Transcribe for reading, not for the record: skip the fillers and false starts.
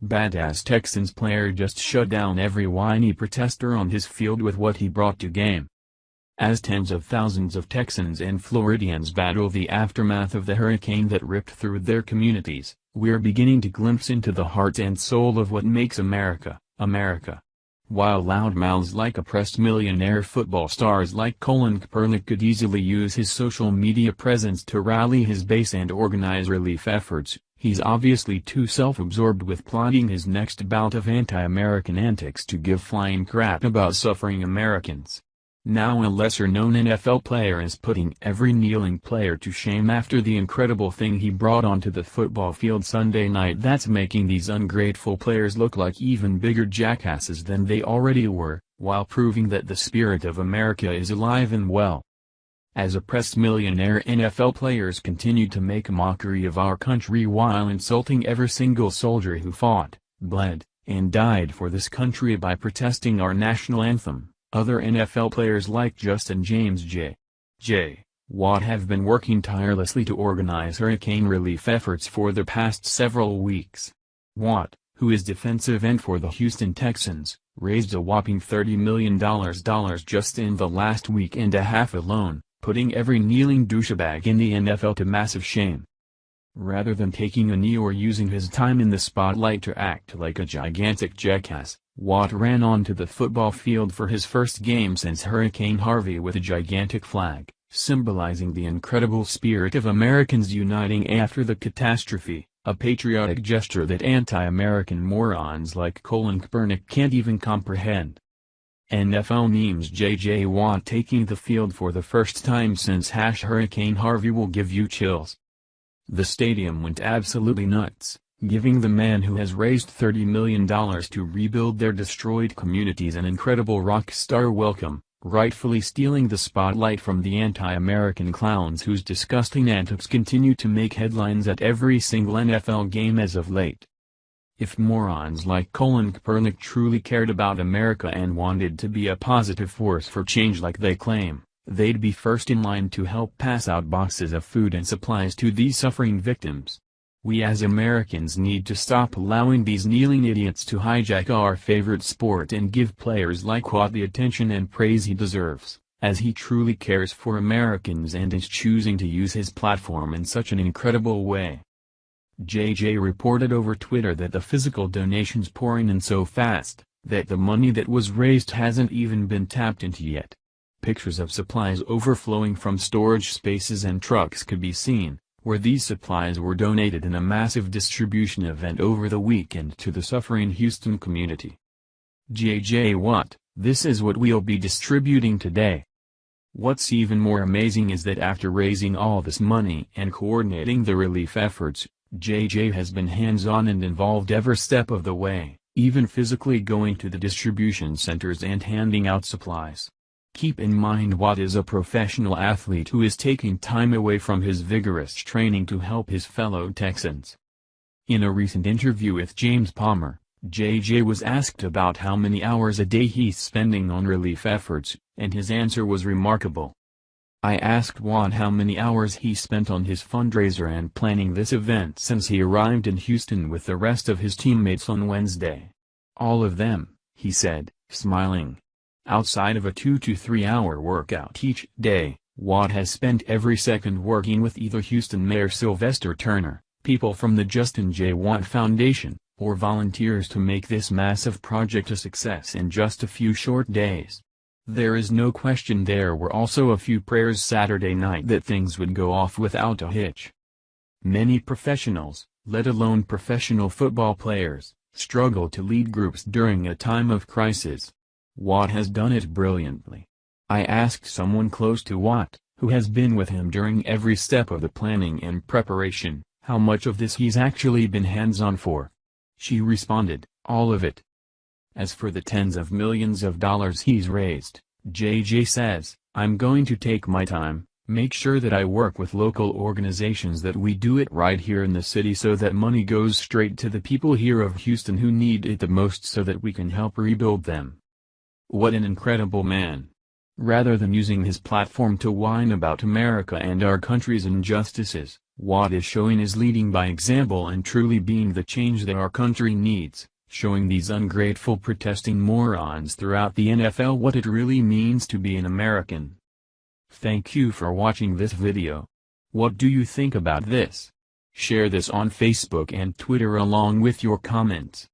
Badass Texans player just shut down every whiny protester on his field with what he brought to game. As tens of thousands of Texans and Floridians battle the aftermath of the hurricane that ripped through their communities, we're beginning to glimpse into the heart and soul of what makes America, America. While loudmouths like oppressed millionaire football stars like Colin Kaepernick could easily use his social media presence to rally his base and organize relief efforts, he's obviously too self-absorbed with plotting his next bout of anti-American antics to give flying crap about suffering Americans. Now a lesser-known NFL player is putting every kneeling player to shame after the incredible thing he brought onto the football field Sunday night that's making these ungrateful players look like even bigger jackasses than they already were, while proving that the spirit of America is alive and well. As oppressed millionaire NFL players continue to make a mockery of our country while insulting every single soldier who fought, bled, and died for this country by protesting our national anthem, other NFL players like Justin James J. Watt have been working tirelessly to organize hurricane relief efforts for the past several weeks. Watt, who is defensive end for the Houston Texans, raised a whopping $30 million just in the last week and a half alone, putting every kneeling douchebag in the NFL to massive shame. Rather than taking a knee or using his time in the spotlight to act like a gigantic jackass, Watt ran onto the football field for his first game since Hurricane Harvey with a gigantic flag, symbolizing the incredible spirit of Americans uniting after the catastrophe, a patriotic gesture that anti-American morons like Colin Kaepernick can't even comprehend. NFL memes J.J. Watt taking the field for the first time since Hurricane Harvey will give you chills. The stadium went absolutely nuts, giving the man who has raised $30 million to rebuild their destroyed communities an incredible rock star welcome, rightfully stealing the spotlight from the anti-American clowns whose disgusting antics continue to make headlines at every single NFL game as of late. If morons like Colin Kaepernick truly cared about America and wanted to be a positive force for change like they claim, they'd be first in line to help pass out boxes of food and supplies to these suffering victims. We as Americans need to stop allowing these kneeling idiots to hijack our favorite sport and give players like Watt the attention and praise he deserves, as he truly cares for Americans and is choosing to use his platform in such an incredible way. JJ reported over Twitter that the physical donations pouring in so fast, that the money that was raised hasn't even been tapped into yet. Pictures of supplies overflowing from storage spaces and trucks could be seen, where these supplies were donated in a massive distribution event over the weekend to the suffering Houston community. J.J. Watt, this is what we'll be distributing today. What's even more amazing is that after raising all this money and coordinating the relief efforts, J.J. has been hands-on and involved every step of the way, even physically going to the distribution centers and handing out supplies. Keep in mind Watt is a professional athlete who is taking time away from his vigorous training to help his fellow Texans. In a recent interview with James Palmer, JJ was asked about how many hours a day he's spending on relief efforts, and his answer was remarkable. I asked Watt how many hours he spent on his fundraiser and planning this event since he arrived in Houston with the rest of his teammates on Wednesday. All of them, he said, smiling. Outside of a 2 to 3 hour workout each day, Watt has spent every second working with either Houston Mayor Sylvester Turner, people from the Justin J. Watt Foundation, or volunteers to make this massive project a success in just a few short days. There is no question there were also a few prayers Saturday night that things would go off without a hitch. Many professionals, let alone professional football players, struggle to lead groups during a time of crisis. Watt has done it brilliantly. I asked someone close to Watt, who has been with him during every step of the planning and preparation, how much of this he's actually been hands-on for. She responded, all of it. As for the tens of millions of dollars he's raised, JJ says, I'm going to take my time, make sure that I work with local organizations that we do it right here in the city so that money goes straight to the people here of Houston who need it the most so that we can help rebuild them. What an incredible man. Rather than using his platform to whine about America and our country's injustices, Watt is showing is leading by example and truly being the change that our country needs, showing these ungrateful protesting morons throughout the NFL what it really means to be an American. Thank you for watching this video. What do you think about this? Share this on Facebook and Twitter along with your comments.